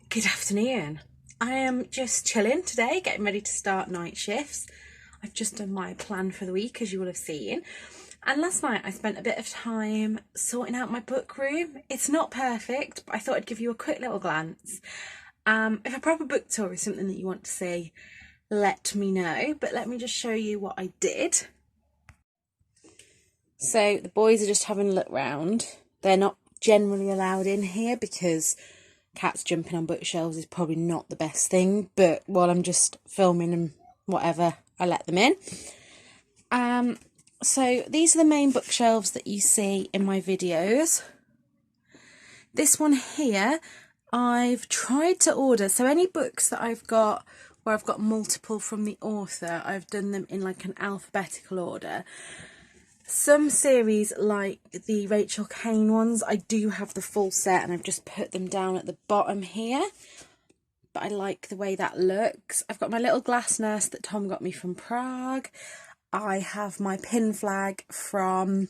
Good afternoon. I am just chilling today, getting ready to start night shifts. I've just done my plan for the week, as you will have seen. And last night I spent a bit of time sorting out my book room. It's not perfect, but I thought I'd give you a quick little glance. If a proper book tour is something that you want to see, let me know. But let me just show you what I did. So the boys are just having a look round. They're not generally allowed in here because cats jumping on bookshelves is probably not the best thing, but while I'm just filming and whatever, I let them in. So these are the main bookshelves that you see in my videos. This one here, I've tried to order, so any books that I've got where I've got multiple from the author, I've done them in like an alphabetical order. Some series, like the Rachel Kane ones, I do have the full set and I've just put them down at the bottom here. But I like the way that looks. I've got my little glass nurse that Tom got me from Prague. I have my pin flag from,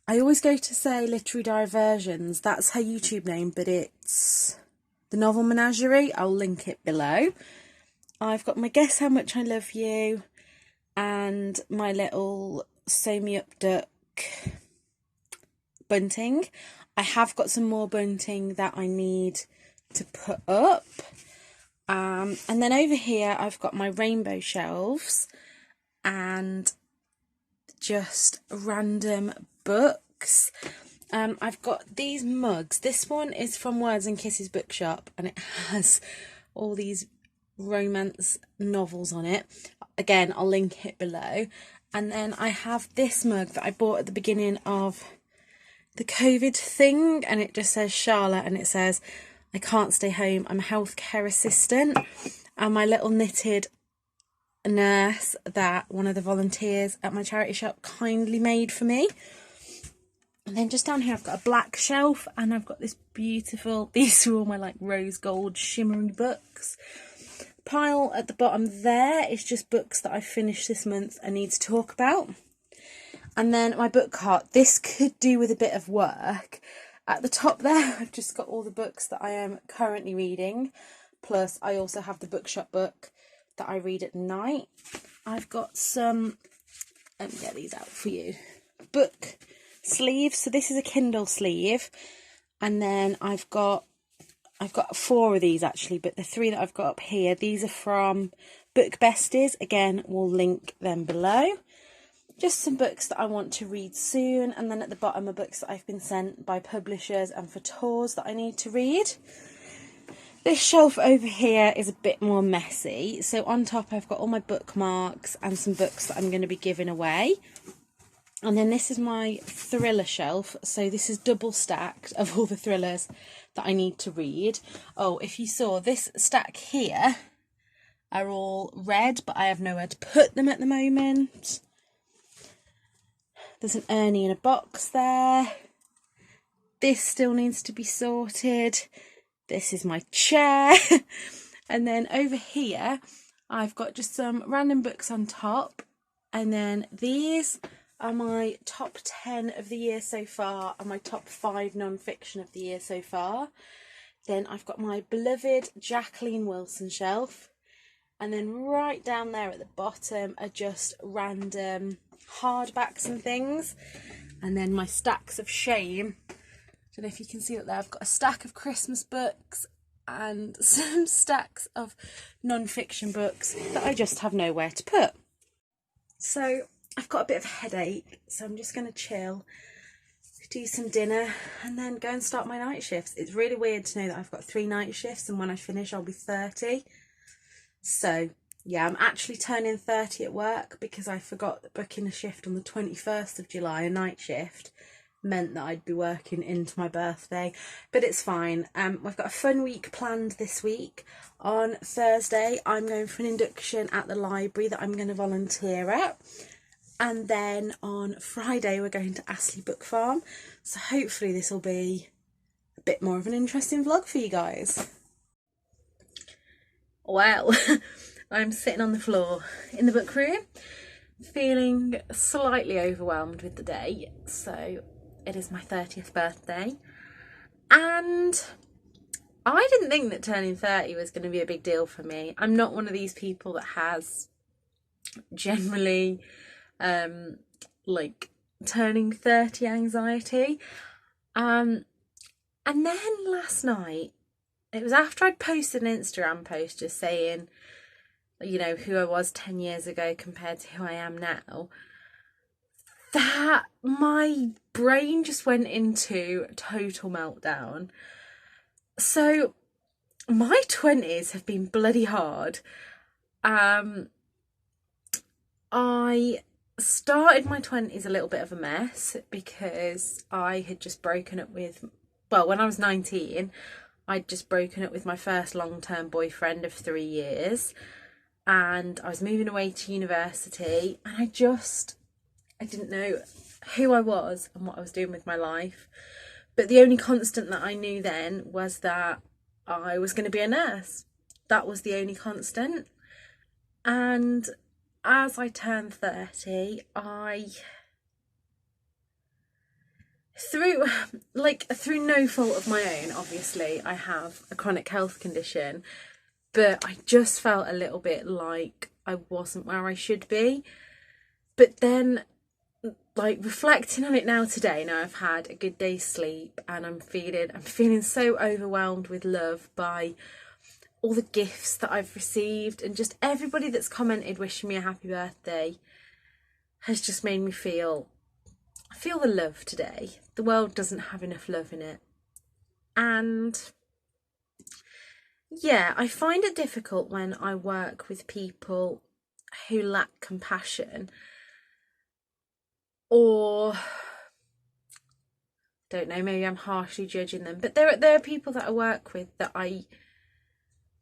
I always go to say Literary Diversions. That's her YouTube name, but it's The Novel Menagerie. I'll link it below. I've got my Guess How Much I Love You and my little Sew Me Up Duck bunting. I have got some more bunting that I need to put up. And then over here I've got my rainbow shelves and just random books. I've got these mugs. This one is from Words and Kisses bookshop and it has all these romance novels on it. Again, I'll link it below. And then I have this mug that I bought at the beginning of the COVID thing, and it just says Charlotte, and it says, I can't stay home, I'm a healthcare assistant. And my little knitted nurse that one of the volunteers at my charity shop kindly made for me. And then just down here I've got a black shelf, and I've got this beautiful, these are all my like rose gold shimmery books. Pile at the bottom there is just books that I've finished this month I need to talk about. And then my book cart, this could do with a bit of work. At the top there I've just got all the books that I am currently reading, plus I also have the bookshop book that I read at night. I've got some, let me get these out for you, book sleeves. So this is a Kindle sleeve, and then I've got 4 of these actually, but the 3 that I've got up here, these are from Book Besties. Again, we'll link them below. Just some books that I want to read soon, and then at the bottom are books that I've been sent by publishers and for tours that I need to read. This shelf over here is a bit more messy. So on top I've got all my bookmarks and some books that I'm going to be giving away. And then this is my thriller shelf. So this is double stacked of all the thrillers that I need to read. Oh, if you saw, this stack here are all red, but I have nowhere to put them at the moment. There's an Ernie in a box there. This still needs to be sorted. This is my chair. And then over here, I've got just some random books on top. And then these are my top 10 of the year so far and my top 5 non-fiction of the year so far. Then I've got my beloved Jacqueline Wilson shelf, and then right down there at the bottom are just random hardbacks and things. And then my stacks of shame, I don't know if you can see it there, I've got a stack of Christmas books and some stacks of non-fiction books that I just have nowhere to put. So I've got a bit of a headache, so I'm just going to chill, do some dinner, and then go and start my night shifts. It's really weird to know that I've got 3 night shifts, and when I finish I'll be 30. So yeah, I'm actually turning 30 at work because I forgot that booking a shift on the 21st of July, a night shift, meant that I'd be working into my birthday. But it's fine. We've got a fun week planned this week. On Thursday I'm going for an induction at the library that I'm going to volunteer at. And then on Friday we're going to Astley Book Farm. So hopefully this will be a bit more of an interesting vlog for you guys. Well, I'm sitting on the floor in the book room, feeling slightly overwhelmed with the day. So it is my 30th birthday. And I didn't think that turning 30 was going to be a big deal for me. I'm not one of these people that has generally like turning 30 anxiety. And then last night, it was after I'd posted an Instagram post just saying, you know, who I was 10 years ago compared to who I am now, that my brain just went into total meltdown. So my 20s have been bloody hard. I started my 20s a little bit of a mess because I had just broken up with, well, when I was 19, I'd just broken up with my first long-term boyfriend of 3 years, and I was moving away to university, and I didn't know who I was and what I was doing with my life. But the only constant that I knew then was that I was going to be a nurse. That was the only constant. And as I turned 30, through no fault of my own, obviously, I have a chronic health condition, but I just felt a little bit like I wasn't where I should be. But then, like, reflecting on it now today, now I've had a good day's sleep, and I'm feeling so overwhelmed with love by all the gifts that I've received, and just everybody that's commented wishing me a happy birthday has just made me feel the love today. The world doesn't have enough love in it. And yeah, I find it difficult when I work with people who lack compassion, or don't know, maybe I'm harshly judging them, but there are people that I work with that I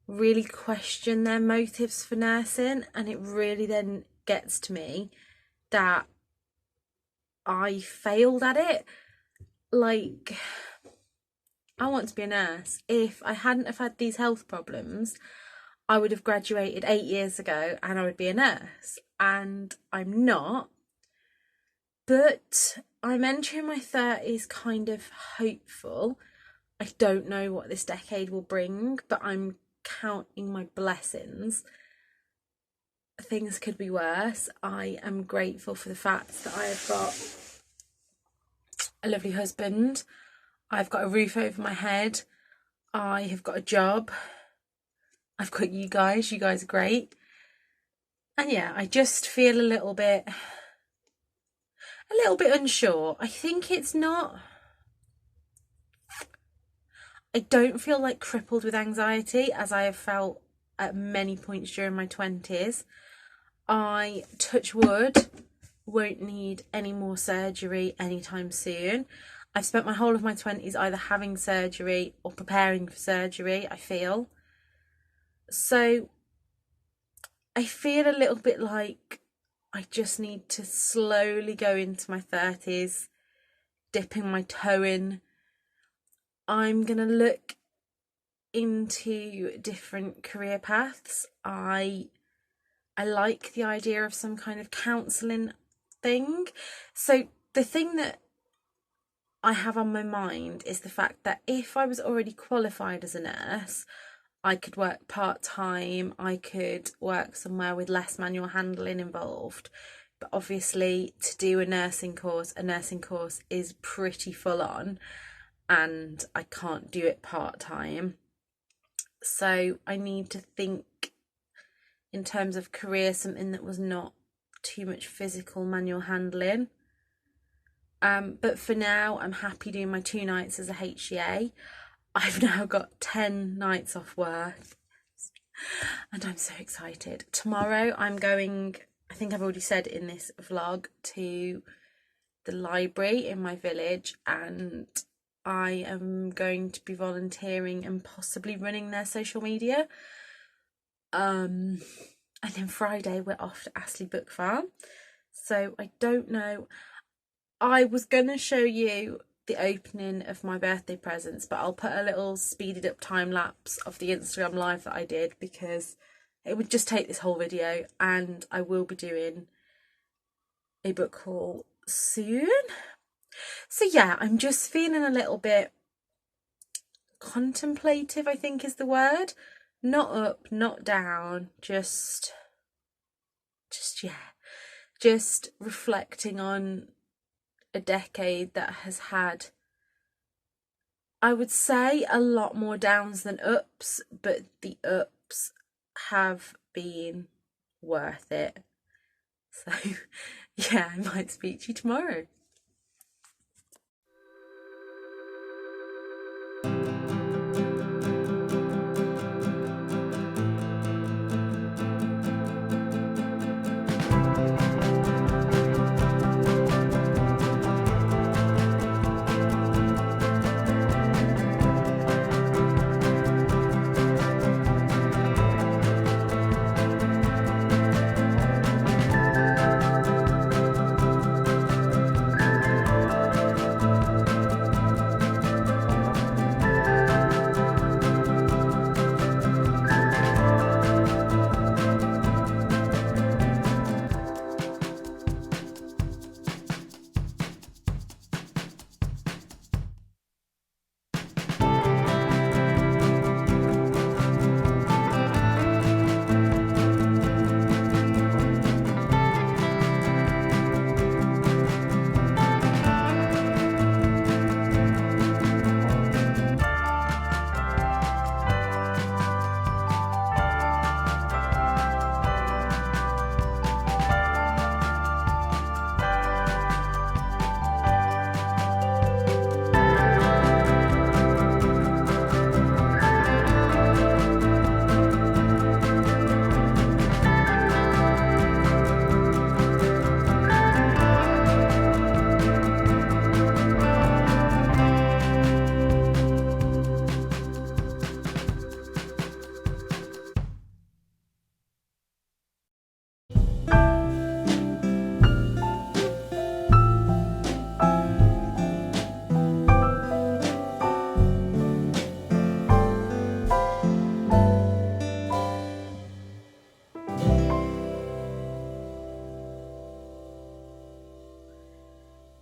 really question their motives for nursing, and it really then gets to me that I failed at it. Like, I want to be a nurse. If I hadn't have had these health problems, I would have graduated 8 years ago and I would be a nurse, and I'm not. But I'm entering my 30s kind of hopeful. I don't know what this decade will bring, but I'm counting my blessings. Things could be worse. I am grateful for the fact that I have got a lovely husband. I've got a roof over my head. I have got a job. I've got you guys. You guys are great. And yeah, I just feel a little bit unsure. I think it's not, I don't feel like crippled with anxiety as I have felt at many points during my 20s. I, touch wood, won't need any more surgery anytime soon. I've spent my whole of my 20s either having surgery or preparing for surgery, I feel. So I feel a little bit like I just need to slowly go into my 30s, dipping my toe in. I'm going to look into different career paths. I like the idea of some kind of counselling thing. So the thing that I have on my mind is the fact that if I was already qualified as a nurse, I could work part-time, I could work somewhere with less manual handling involved. But obviously to do a nursing course is pretty full on, and I can't do it part-time. So I need to think in terms of career, something that was not too much physical manual handling. But for now, I'm happy doing my 2 nights as a HCA. I've now got 10 nights off work, and I'm so excited. Tomorrow I'm going, I think I've already said in this vlog, to the library in my village, and I am going to be volunteering and possibly running their social media. And then Friday we're off to Astley Book Farm. So I don't know. I was going to show you the opening of my birthday presents, but I'll put a little speeded up time lapse of the Instagram live that I did, because it would just take this whole video, and I will be doing a book haul soon. So yeah, I'm just feeling a little bit contemplative, I think is the word. Not up, not down, just reflecting on a decade that has had, I would say, a lot more downs than ups, but the ups have been worth it. So yeah, I might speak to you tomorrow.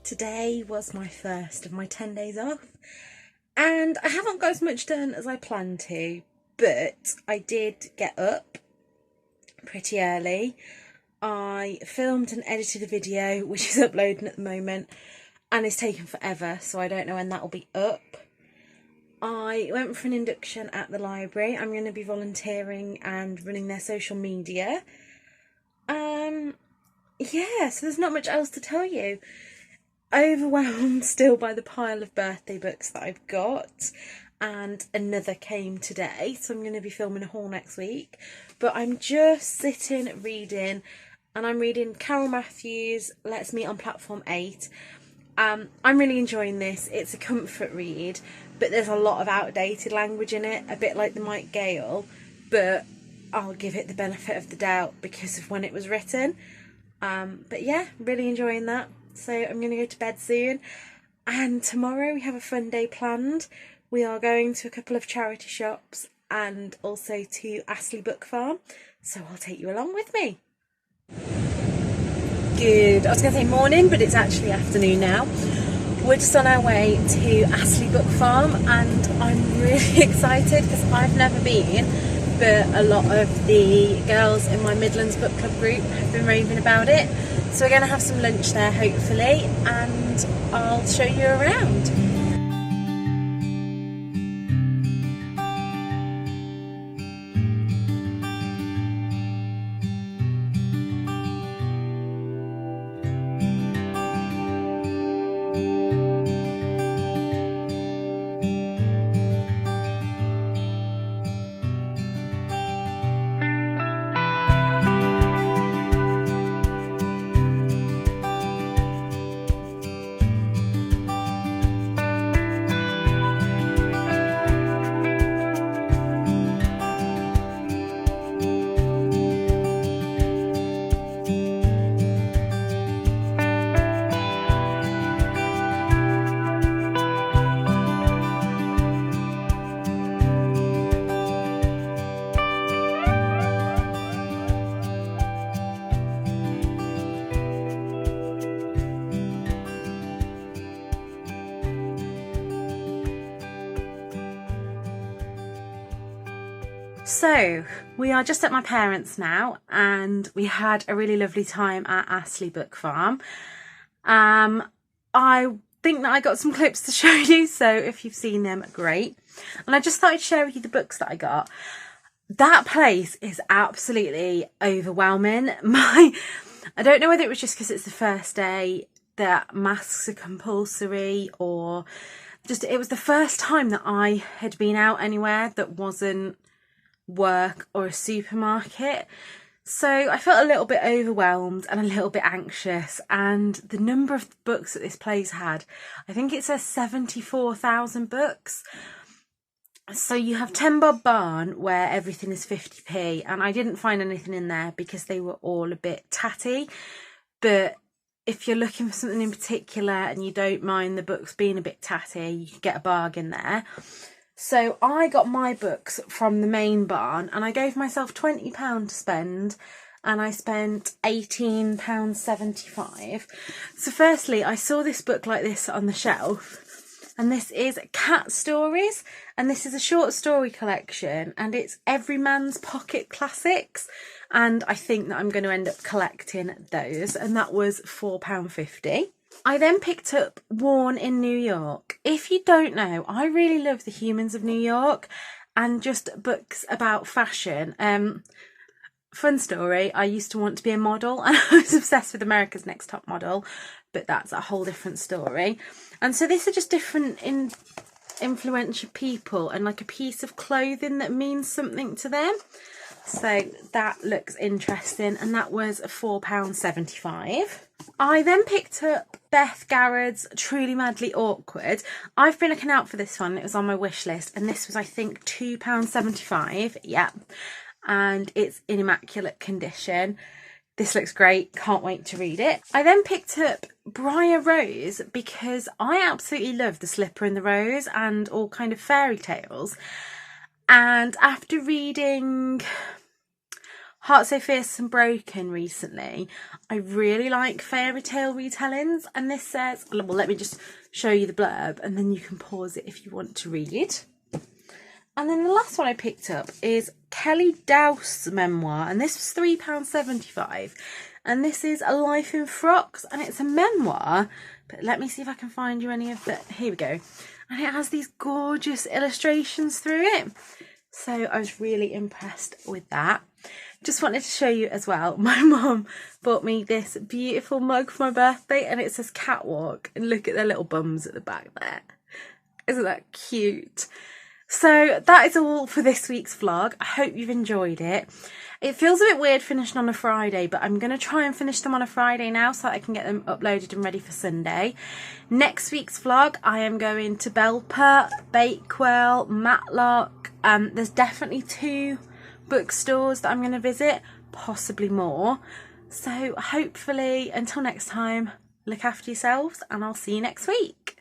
Today was my first of my 10 days off, and I haven't got as much done as I planned to, but I did get up pretty early. I filmed and edited a video which is uploading at the moment and it's taken forever, so I don't know when that will be up. I went for an induction at the library. I'm going to be volunteering and running their social media. Yeah, so there's not much else to tell you. Overwhelmed still by the pile of birthday books that I've got, and another came today, so I'm going to be filming a haul next week. But I'm just sitting reading, and I'm reading Carol Matthews' Let's Meet on Platform 8. I'm really enjoying this. It's a comfort read, but there's a lot of outdated language in it, a bit like the Mike Gale, but I'll give it the benefit of the doubt because of when it was written. But yeah, really enjoying that. So I'm going to go to bed soon, and tomorrow we have a fun day planned. We are going to a couple of charity shops and also to Astley Book Farm, so I'll take you along with me. Good, I was going to say morning, but it's actually afternoon now. We're just on our way to Astley Book Farm, and I'm really excited because I've never been, but a lot of the girls in my Midlands book club group have been raving about it. So we're going to have some lunch there hopefully, and I'll show you around. So we are just at my parents' now, and we had a really lovely time at Astley Book Farm. I think that I got some clips to show you, so if you've seen them, great. And I just thought I'd share with you the books that I got. That place is absolutely overwhelming. I don't know whether it was just because it's the first day that masks are compulsory, or just it was the first time that I had been out anywhere that wasn't work or a supermarket, so I felt a little bit overwhelmed and a little bit anxious. And the number of books that this place had, I think it says 74,000 books. So you have 10 Bob Barn where everything is 50p, and I didn't find anything in there because they were all a bit tatty. But if you're looking for something in particular and you don't mind the books being a bit tatty, you could get a bargain there. So I got my books from the main barn, and I gave myself £20 to spend, and I spent £18.75. So firstly, I saw this book like this on the shelf, and this is Cat Stories, and this is a short story collection, and it's Every Man's Pocket Classics, and I think that I'm going to end up collecting those, and that was £4.50. I then picked up Worn in New York. If you don't know, I really love The Humans of New York and just books about fashion. Fun story, I used to want to be a model, and I was obsessed with America's Next Top Model, but that's a whole different story. And so these are just different influential people and like a piece of clothing that means something to them. So that looks interesting, and that was £4.75. I then picked up Beth Garrett's Truly Madly Awkward. I've been looking out for this one. It was on my wish list, and this was, I think, £2.75. Yeah, and it's in immaculate condition. This looks great. Can't wait to read it. I then picked up Briar Rose because I absolutely love The Slipper and the Rose and all kind of fairy tales. And after reading Heart So Fierce and Broken recently, I really like fairy tale retellings, and this says, well, let me just show you the blurb and then you can pause it if you want to read. And then the last one I picked up is Kelly Dowse's memoir, and this was £3.75, and this is A Life in Frocks, and it's a memoir, but let me see if I can find you any of the, here we go. And it has these gorgeous illustrations through it. So I was really impressed with that. Just wanted to show you as well, my mum bought me this beautiful mug for my birthday, and it says Catwalk, and look at their little bums at the back there. Isn't that cute? So that is all for this week's vlog. I hope you've enjoyed it. It feels a bit weird finishing on a Friday, but I'm going to try and finish them on a Friday now so I can get them uploaded and ready for Sunday. Next week's vlog, I am going to Belper, Bakewell, Matlock. There's definitely 2 bookstores that I'm going to visit, possibly more. So hopefully, until next time, look after yourselves, and I'll see you next week.